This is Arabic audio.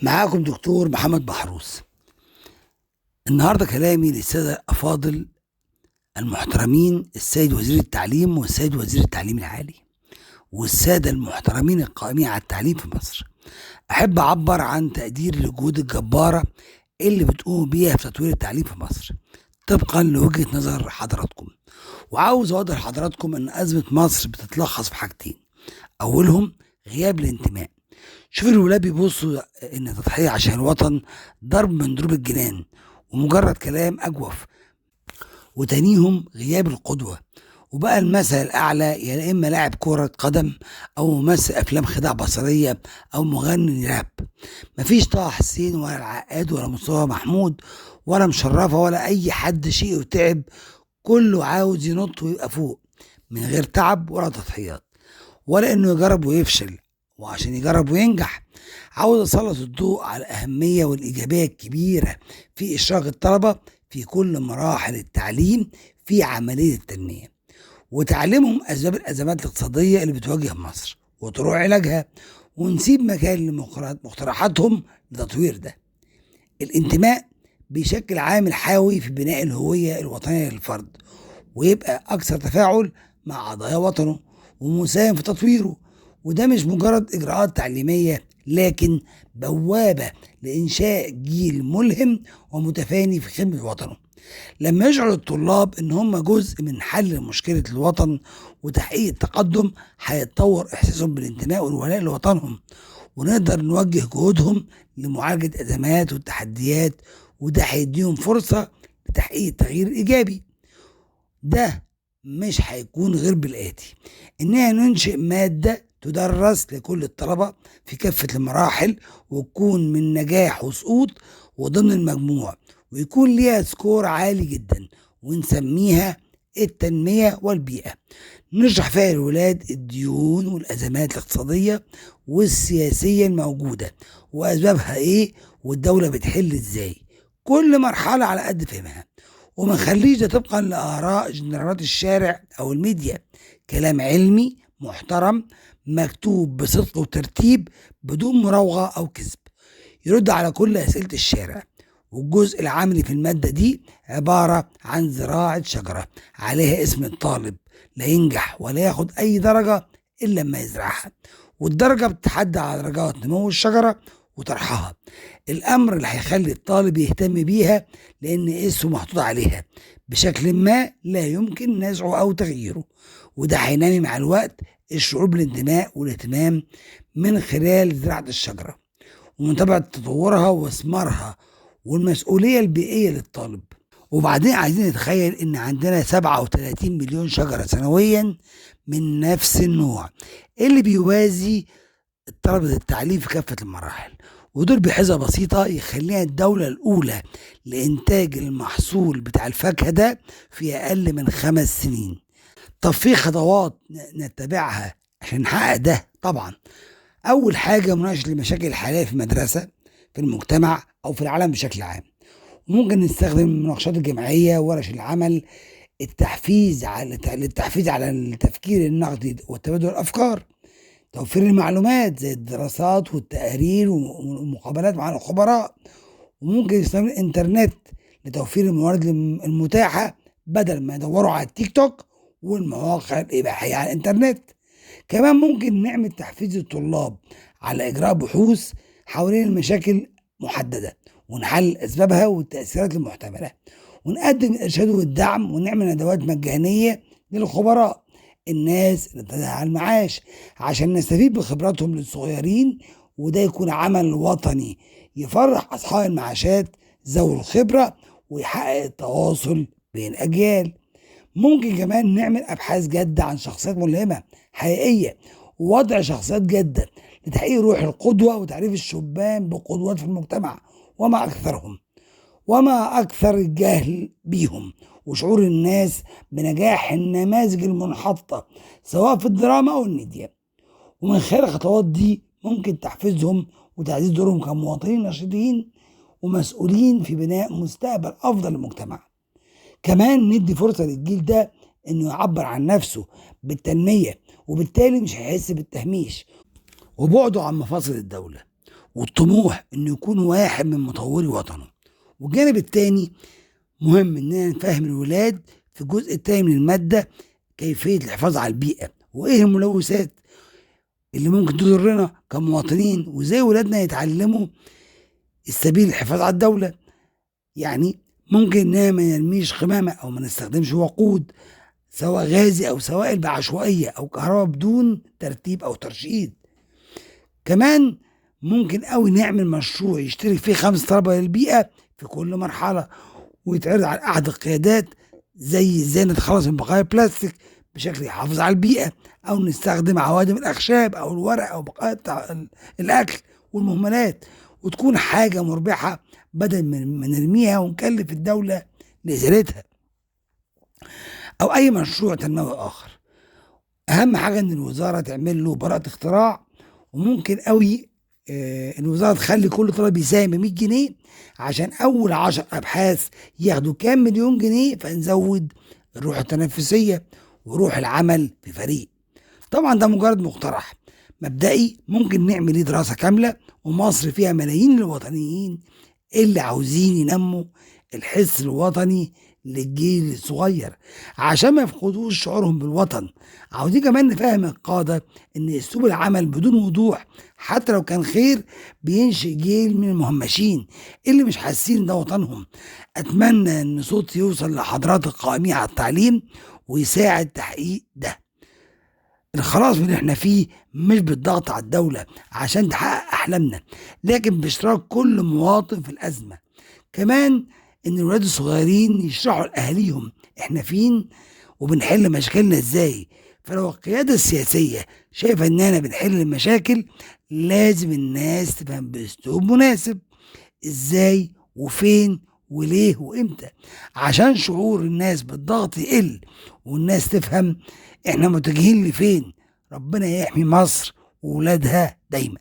معاكم دكتور محمد محروس. النهارده كلامي للسادة الأفاضل المحترمين، السيد وزير التعليم والسيد وزير التعليم العالي والسادة المحترمين القائمين على التعليم في مصر. أحب أعبر عن تقدير للجهود الجبارة اللي بتقوم بيها في تطوير التعليم في مصر طبقا لوجهة نظر حضراتكم، وعاوز أوضح لحضراتكم إن أزمة مصر بتتلخص في حاجتين: أولهم غياب الانتماء. شوف الولاد بيبصوا ان تضحية عشان الوطن ضرب من ضروب الجنان ومجرد كلام اجوف، وتانيهم غياب القدوة، وبقى المثل الاعلى يا اما لاعب كرة قدم او ممثل افلام خداع بصرية او مغني راب. مفيش طه حسين ولا العقاد ولا مصطفى محمود ولا مشرفة ولا اي حد شيء وتعب، كله عاوز ينط ويبقى فوق من غير تعب ولا تضحيات ولا انه يجرب ويفشل. وعشان يجرب وينجح عاوز اسلط الضوء على الاهميه والايجابيه الكبيره في اشراك الطلبه في كل مراحل التعليم في عمليه التنميه، وتعليمهم اسباب الازمات الاقتصاديه اللي بتواجه مصر وطرق علاجها، ونسيب مكان لمقترحاتهم لتطوير ده. الانتماء بيشكل عامل حيوي في بناء الهويه الوطنيه للفرد، ويبقى اكثر تفاعل مع قضايا وطنه ومساهم في تطويره. وده مش مجرد اجراءات تعليميه، لكن بوابه لانشاء جيل ملهم ومتفاني في خدمه وطنه. لما يشعر الطلاب ان هم جزء من حل مشكله الوطن وتحقيق التقدم، هيتطور احساسهم بالانتماء والولاء لوطنهم، ونقدر نوجه جهودهم لمعالجه ازمات والتحديات، وده هيديهم فرصه لتحقيق التغيير الايجابي. ده مش هيكون غير بالآتي: إننا ننشئ مادة تدرس لكل الطلبة في كافة المراحل، وتكون من نجاح وسقوط وضمن المجموع، ويكون ليها سكور عالي جدا، ونسميها التنمية والبيئة. نشرح فيها الولاد الديون والأزمات الاقتصادية والسياسية الموجودة وأسبابها إيه والدولة بتحل إزاي، كل مرحلة على قد فهمها. وما نخليش ده طبقا لآراء جنرالات الشارع أو الميديا، كلام علمي محترم مكتوب بصدق وترتيب بدون مراوغة أو كذب، يرد على كل أسئلة الشارع. والجزء العملي في المادة دي عبارة عن زراعة شجرة عليها اسم الطالب، لا ينجح ولا ياخد أي درجة إلا لما يزرعها، والدرجة بتتحدى على درجات نمو الشجرة وطرحها، الأمر اللي هيخلي الطالب يهتم بيها لأن اسمه محطوط عليها بشكل ما لا يمكن نزعه أو تغييره. وده هينمي مع الوقت الشعور بالانتماء والاهتمام من خلال زراعة الشجرة ومتابعة تطورها وثمارها والمسؤولية البيئية للطالب. وبعدين عايزين نتخيل ان عندنا 37 مليون شجرة سنويا من نفس النوع اللي بيوازي طلبة التعليم في كافة المراحل، ودول بحسبة بسيطة يخليها الدولة الأولى لإنتاج المحصول بتاع الفاكهة ده في أقل من 5 سنين. طب في خطوات نتبعها عشان نحقق ده؟ طبعا أول حاجة مناقشة المشاكل الحالية في المدرسة، في المجتمع أو في العالم بشكل عام. ممكن نستخدم المناقشات الجماعية ورش العمل، للتحفيز على التفكير النقدي وتبادل الأفكار، توفير المعلومات زي الدراسات والتقارير والمقابلات مع الخبراء. وممكن يستخدم الإنترنت لتوفير الموارد المتاحة بدل ما يدوروا على التيك توك والمواقع الإباحية على الإنترنت. كمان ممكن نعمل تحفيز الطلاب على إجراء بحوث حوالين المشاكل محددة ونحل أسبابها والتأثيرات المحتملة، ونقدم الإرشاد والدعم، ونعمل ندوات مجانية للخبراء، الناس اللي بتدعي على المعاش، عشان نستفيد بخبراتهم للصغيرين، وده يكون عمل وطني يفرح أصحاب المعاشات ذوي الخبرة ويحقق التواصل بين الأجيال. ممكن كمان نعمل أبحاث جادة عن شخصيات ملهمة حقيقية ووضع شخصيات جادة لتحقيق روح القدوة وتعريف الشبان بقدوات في المجتمع وما أكثر الجهل بيهم، وشعور الناس بنجاح النماذج المنحطة سواء في الدراما أو الميديا. ومن خلال الخطوات دي ممكن تحفيزهم وتعزيز دورهم كمواطنين نشيطين ومسؤولين في بناء مستقبل أفضل للمجتمع. كمان ندي فرصة للجيل ده إنه يعبر عن نفسه بالتنمية، وبالتالي مش هيحس بالتهميش وبعده عن مفاصل الدولة. والطموح انه يكون واحد من مطوري وطنه. والجانب التاني مهم اننا نفهم الولاد في الجزء التاني من المادة كيفية الحفاظ على البيئة، وايه الملوثات اللي ممكن تضرنا كمواطنين، وازاي ولادنا يتعلموا السبيل للحفاظ على الدولة. يعني ممكن اننا ما نرميش قمامة او ما نستخدمش وقود سواء غازي او سوائل بعشوائية او كهرباء بدون ترتيب او ترشيد. كمان ممكن قوي نعمل مشروع يشترك فيه 5 طلبة للبيئة في كل مرحلة، ويتعرض على أحد القيادات زي ازاي نتخلص من بقايا البلاستيك بشكل يحافظ على البيئة، أو نستخدم عوادم الأخشاب أو الورق أو بقايا بتاع الأكل والمهملات، وتكون حاجة مربحة بدل من نرميها ونكلف الدولة لإزالتها، أو أي مشروع تنموي آخر. أهم حاجة إن الوزارة تعمل له براءة اختراع، وممكن قوي الوزارة تخلي كل طالب يساهم ب100 جنيه عشان أول 10 أبحاث ياخدوا كام مليون جنيه، فنزود الروح التنافسية وروح العمل في فريق. طبعا ده مجرد مقترح مبدئي، ممكن نعمل دراسة كاملة، ومصر فيها ملايين الوطنيين اللي عاوزين ينموا الحس الوطني للجيل الصغير عشان ما يفقدوش شعورهم بالوطن. عاوزين كمان نفهم القادة ان اسلوب العمل بدون وضوح حتى لو كان خير بينشئ جيل من المهمشين اللي مش حاسين ده وطنهم. اتمنى ان صوتي يوصل لحضرات القائمين على التعليم ويساعد تحقيق ده. الخلاص من اللي احنا فيه مش بالضغط على الدولة عشان تحقق احلامنا، لكن باشتراك كل مواطن في الازمة. كمان ان الولاد الصغيرين يشرحوا لاهاليهم احنا فين وبنحل مشاكلنا ازاي. فلو القيادة السياسية شايفة اننا بنحل المشاكل، لازم الناس تفهم باسلوب مناسب ازاي وفين وليه وامتى، عشان شعور الناس بالضغط يقل والناس تفهم احنا متجهين لفين. ربنا يحمي مصر وولادها دايما.